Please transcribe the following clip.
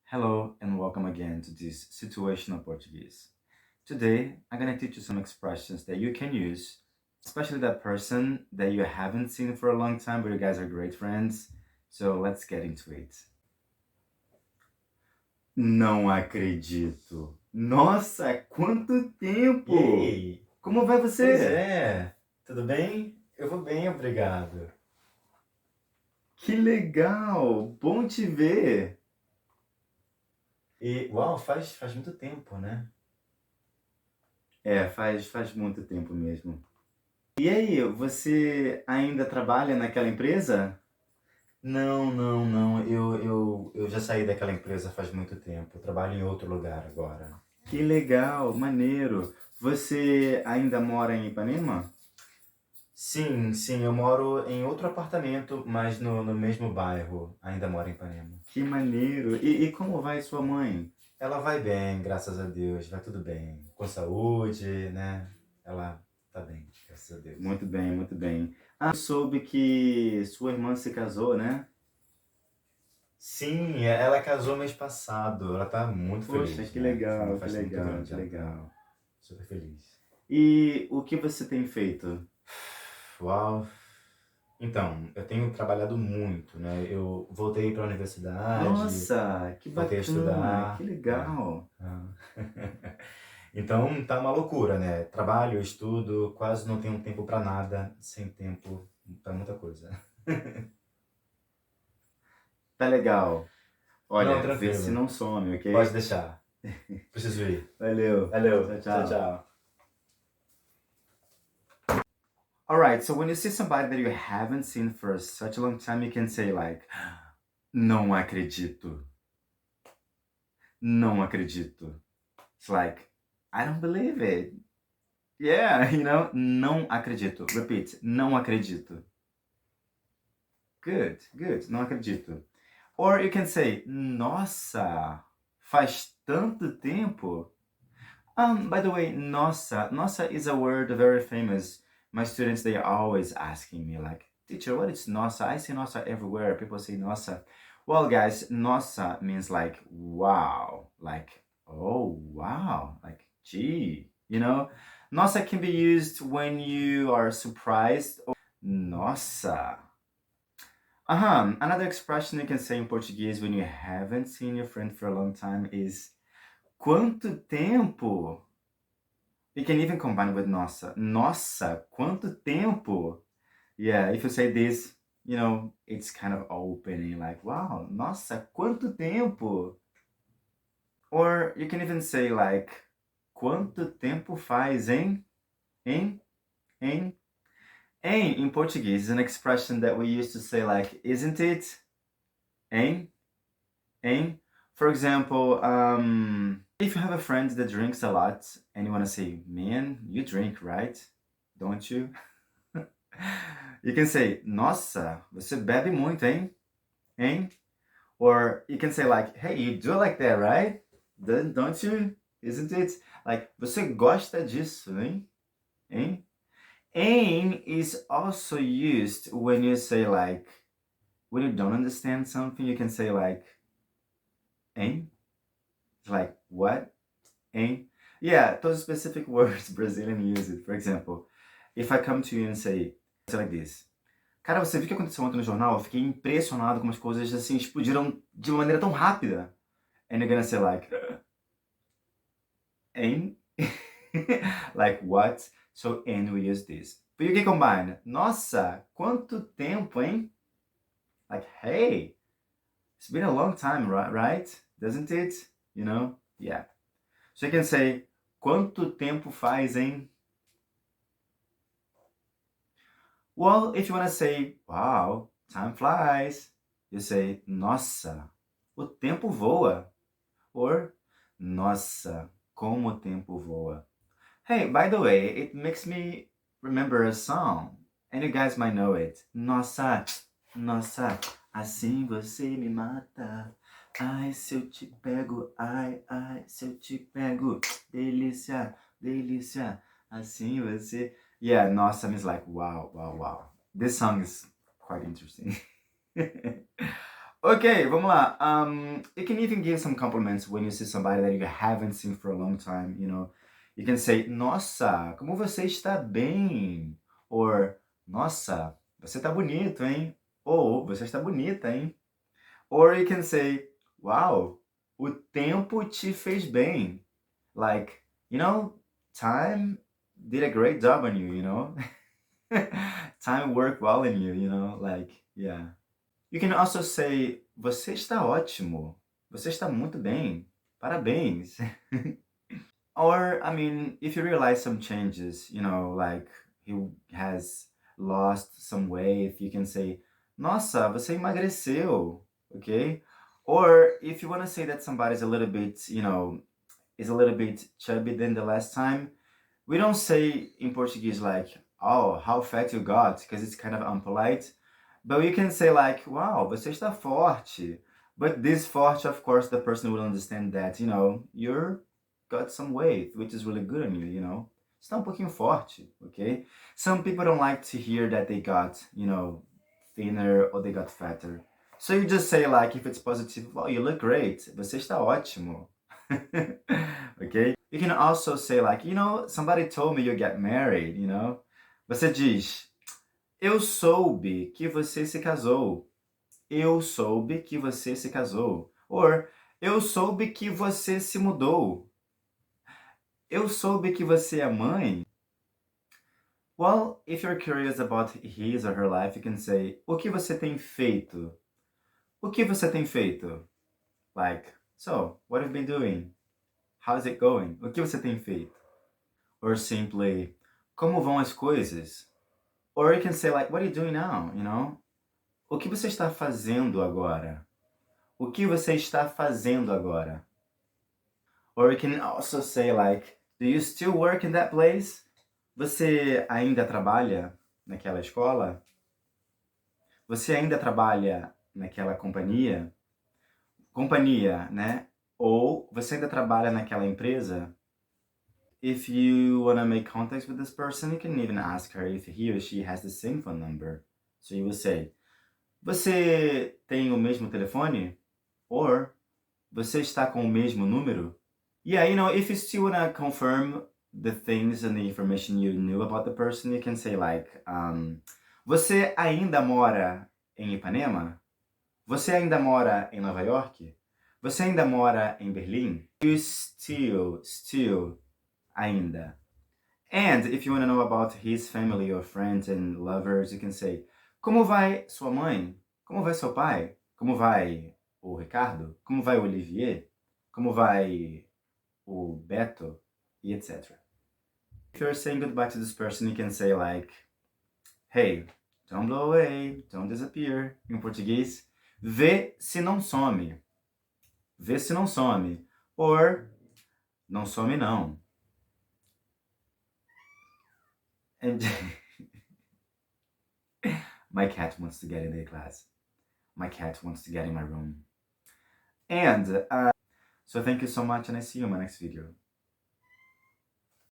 Hello and welcome again to this Situational Portuguese. Today, I'm gonna teach you some expressions that you can use, especially that person that you haven't seen for a long time, but you guys are great friends. So let's get into it. Não acredito! Nossa, quanto tempo! E aí? Como vai Pois você? é, tudo bem? Eu vou bem, obrigado. Que legal! Bom te ver! Uau, faz muito tempo, né? Faz muito tempo mesmo. E aí, você ainda trabalha naquela empresa? Não, não, não, eu já saí daquela empresa faz muito tempo. Eu trabalho em outro lugar agora. Que legal, maneiro. Você ainda mora em Ipanema? Sim, sim, eu moro em outro apartamento, mas no mesmo bairro. Ainda moro em Ipanema. Que maneiro. E como vai sua mãe? Ela vai bem, graças a Deus, vai tudo bem. Com saúde, né? Ela tá bem, graças a Deus. Muito bem, muito bem. Ah, eu soube que sua irmã se casou, né? Sim, ela casou mês passado. Ela tá muito Poxa, feliz, que né? Foi uma legal, que festa muito legal, grande. que Ela tá legal. super feliz. E o que você tem feito? Uau! Então, eu tenho trabalhado muito, né? Eu voltei para a universidade, Nossa, que voltei a bacana, que estudar. legal. Ah. Então, tá uma loucura, né? Trabalho, estudo, quase não tenho tempo para nada, sem tempo para muita coisa. Tá legal. Não, Olha, vê se tranquilo. não some, Pode ok? deixar. Preciso ir. Valeu. Valeu. Tchau, Tchau, tchau. tchau. Alright, so when you see somebody that you haven't seen for such a long time, you can say like, não acredito. Não acredito. It's like, I don't believe it. Yeah, não acredito. Repeat, não acredito. Good, good, não acredito. Or you can say, nossa, faz tanto tempo. By the way, nossa is a word very famous. My students, they are always asking me like, teacher, what is nossa? I say nossa everywhere. People say nossa. Well, guys, nossa means like, wow, like, oh, wow, like, gee, Nossa can be used when you are surprised. Nossa. Another expression you can say in Portuguese when you haven't seen your friend for a long time is quanto tempo? You can even combine with nossa. Nossa, quanto tempo? Yeah, if you say this, it's kind of opening, like, wow, nossa, quanto tempo? Or you can even say, like, quanto tempo faz, hein? Hein? Hein? Hein, in Portuguese, is an expression that we used to say, like, isn't it? Hein? Hein? For example, if you have a friend that drinks a lot and you want to say, man, you drink, right? Don't you? You can say, nossa, você bebe muito, hein? Hein? Or you can say like, hey, you do like that, right? Don't you? Isn't it? Like, você gosta disso, hein? Hein? Hein is also used when you say like, when you don't understand something, you can say like, hein? It's like, what? Hein? Yeah, those specific words Brazilian use it. For example, if I come to you and say like this, cara, você viu o que aconteceu ontem no jornal? Eu fiquei impressionado como as coisas assim explodiram de uma maneira tão rápida. And you're gonna say like, hein? Like what? So and we use this. But you can combine, nossa, quanto tempo, hein? Like, hey, it's been a long time, right? Doesn't it? Yeah. So you can say, quanto tempo faz, hein? Well, if you want to say, wow, time flies, you say, nossa, o tempo voa. Or, nossa, como o tempo voa. Hey, by the way, it makes me remember a song, and you guys might know it. Nossa, nossa, assim você me mata. Ai, se eu te pego, ai, ai, se eu te pego. Delícia, delícia, assim você. Yeah, nossa means like wow, wow, wow. This song is quite interesting. Ok, vamos lá. You can even give some compliments when you see somebody that you haven't seen for a long time, you know. You can say, nossa, como você está bem? Or, nossa, você está bonito, hein? Ou, você está bonita, hein? Or you can say, wow, o tempo te fez bem. Like, you know, time did a great job on you, you know? Time worked well in you, you know? Like, yeah. You can also say, você está ótimo. Você está muito bem. Parabéns. Or, I mean, if you realize some changes, you know, like he has lost some weight, you can say, nossa, você emagreceu, okay? Or if you want to say that somebody's a little bit, you know, is a little bit chubby than the last time, we don't say in Portuguese like, oh, how fat you got, because it's kind of unpolite. But we can say like, wow, você está forte. But this forte, of course, the person will understand that, you know, you're got some weight, which is really good on you, you know. Está um pouquinho forte, okay? Some people don't like to hear that they got, you know, thinner or they got fatter. So you just say like, if it's positive, wow, you look great. Você está ótimo. Okay? You can also say like, you know, somebody told me you get married, you know? Você diz, eu soube que você se casou. Eu soube que você se casou. Or, eu soube que você se mudou. Eu soube que você é mãe. Well, if you're curious about his or her life, you can say, o que você tem feito? O que você tem feito? Like, so, what have you been doing? How's it going? O que você tem feito? Or simply, como vão as coisas? Or you can say like, what are you doing now? You know? O que você está fazendo agora? O que você está fazendo agora? Or you can also say like, do you still work in that place? Você ainda trabalha naquela escola? Você ainda trabalha naquela companhia? Companhia, né? Ou você ainda trabalha naquela empresa? If you want to make contact with this person, you can even ask her if he or she has the same phone number. So you will say, você tem o mesmo telefone? Or, você está com o mesmo número? Yeah, you know, if you still want to confirm the things and the information you knew about the person, you can say like, você ainda mora em Ipanema? Você ainda mora em Nova York? Você ainda mora em Berlim? You still, ainda. And if you want to know about his family or friends and lovers, you can say, como vai sua mãe? Como vai seu pai? Como vai o Ricardo? Como vai o Olivier? Como vai o Beto? E etc. If you're saying goodbye to this person, you can say like, hey, don't blow away, don't disappear. Em português, vê se não some. Vê se não some. Or, não some não. And my cat wants to get in the class. My cat wants to get in my room. And so thank you so much, and I see you in my next video.